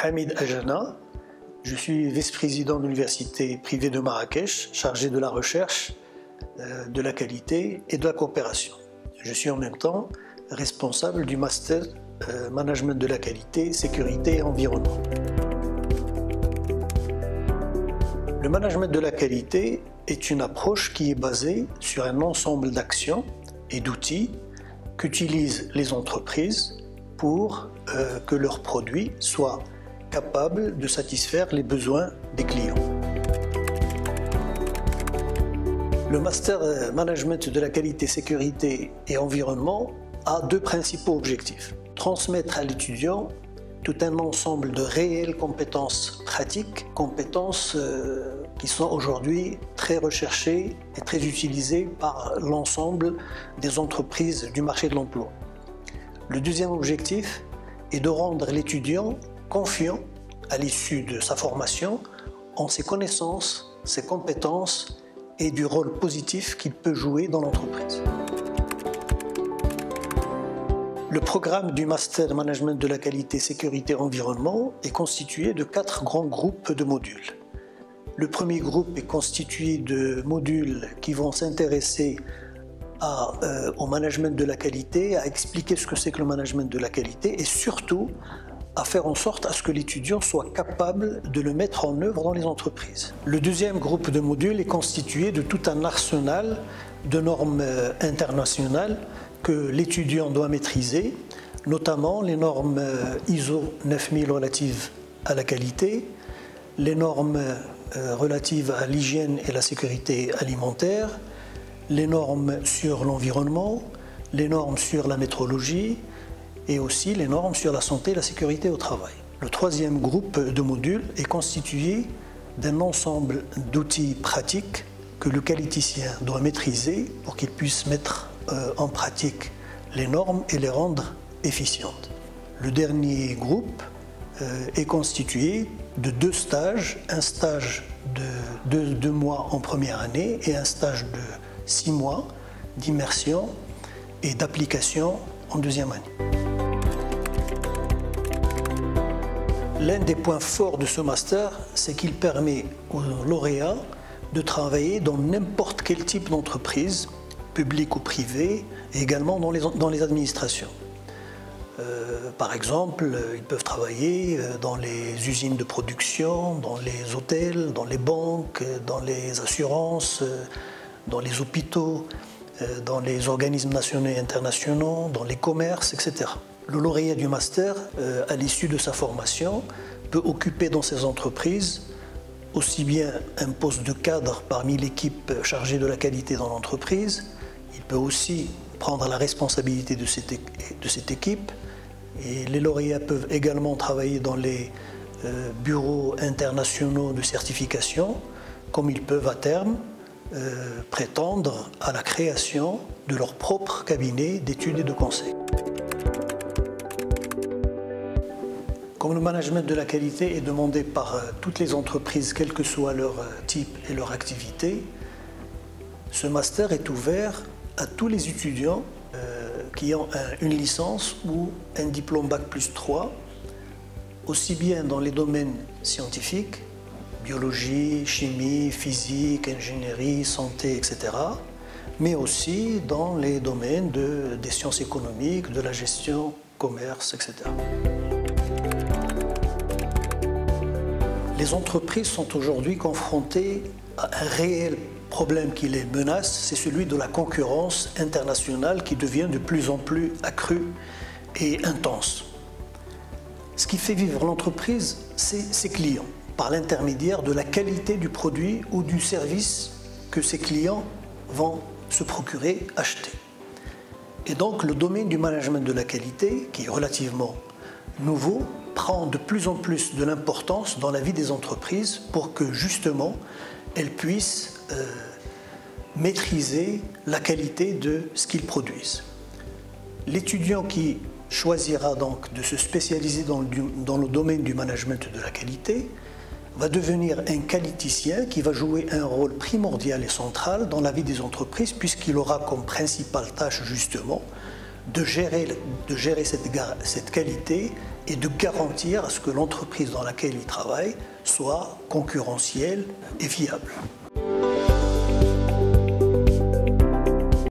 Hamid Ajana, je suis vice-président de l'université privée de Marrakech, chargé de la recherche, de la qualité et de la coopération. Je suis en même temps responsable du master management de la qualité, sécurité et environnement. Le management de la qualité est une approche qui est basée sur un ensemble d'actions et d'outils qu'utilisent les entreprises pour que leurs produits soient capables de satisfaire les besoins des clients. Le Master Management de la qualité, sécurité et environnement a deux principaux objectifs. Transmettre à l'étudiant tout un ensemble de réelles compétences pratiques, compétences qui sont aujourd'hui très recherchées et très utilisées par l'ensemble des entreprises du marché de l'emploi. Le deuxième objectif est de rendre l'étudiant confiant à l'issue de sa formation en ses connaissances, ses compétences et du rôle positif qu'il peut jouer dans l'entreprise. Le programme du Master Management de la qualité, sécurité et environnement est constitué de 4 grands groupes de modules. Le premier groupe est constitué de modules qui vont s'intéresser au management de la qualité, à expliquer ce que c'est que le management de la qualité et surtout à faire en sorte à ce que l'étudiant soit capable de le mettre en œuvre dans les entreprises. Le deuxième groupe de modules est constitué de tout un arsenal de normes internationales que l'étudiant doit maîtriser, notamment les normes ISO 9000 relatives à la qualité, les normes relatives à l'hygiène et la sécurité alimentaire, les normes sur l'environnement, les normes sur la métrologie et aussi les normes sur la santé et la sécurité au travail. Le troisième groupe de modules est constitué d'un ensemble d'outils pratiques que le qualiticien doit maîtriser pour qu'il puisse mettre en pratique les normes et les rendre efficientes. Le dernier groupe est constitué de 2 stages, un stage de 2 mois en première année et un stage de 6 mois d'immersion et d'application en deuxième année. L'un des points forts de ce master, c'est qu'il permet aux lauréats de travailler dans n'importe quel type d'entreprise, publique ou privée, et également dans les administrations. Par exemple, ils peuvent travailler dans les usines de production, dans les hôtels, dans les banques, dans les assurances, dans les hôpitaux, dans les organismes nationaux et internationaux, dans les commerces, etc. Le lauréat du master, à l'issue de sa formation, peut occuper dans ces entreprises aussi bien un poste de cadre parmi l'équipe chargée de la qualité dans l'entreprise, il peut aussi prendre la responsabilité de cette équipe, et les lauréats peuvent également travailler dans les bureaux internationaux de certification, comme ils peuvent à terme prétendre à la création de leur propre cabinet d'études et de conseil. Comme le management de la qualité est demandé par toutes les entreprises, quel que soit leur type et leur activité, ce master est ouvert à tous les étudiants qui ont une licence ou un diplôme Bac+3, aussi bien dans les domaines scientifiques, biologie, chimie, physique, ingénierie, santé, etc., mais aussi dans les domaines des sciences économiques, de la gestion, commerce, etc. Les entreprises sont aujourd'hui confrontées à un réel problème qui les menace, c'est celui de la concurrence internationale qui devient de plus en plus accrue et intense. Ce qui fait vivre l'entreprise, c'est ses clients, par l'intermédiaire de la qualité du produit ou du service que ses clients vont se procurer, acheter. Et donc le domaine du management de la qualité, qui est relativement nouveau, prend de plus en plus de l'importance dans la vie des entreprises pour que justement elles puissent maîtriser la qualité de ce qu'ils produisent. L'étudiant qui choisira donc de se spécialiser dans le domaine du management de la qualité va devenir un qualiticien qui va jouer un rôle primordial et central dans la vie des entreprises puisqu'il aura comme principale tâche justement de gérer cette qualité et de garantir à ce que l'entreprise dans laquelle il travaille soit concurrentielle et viable.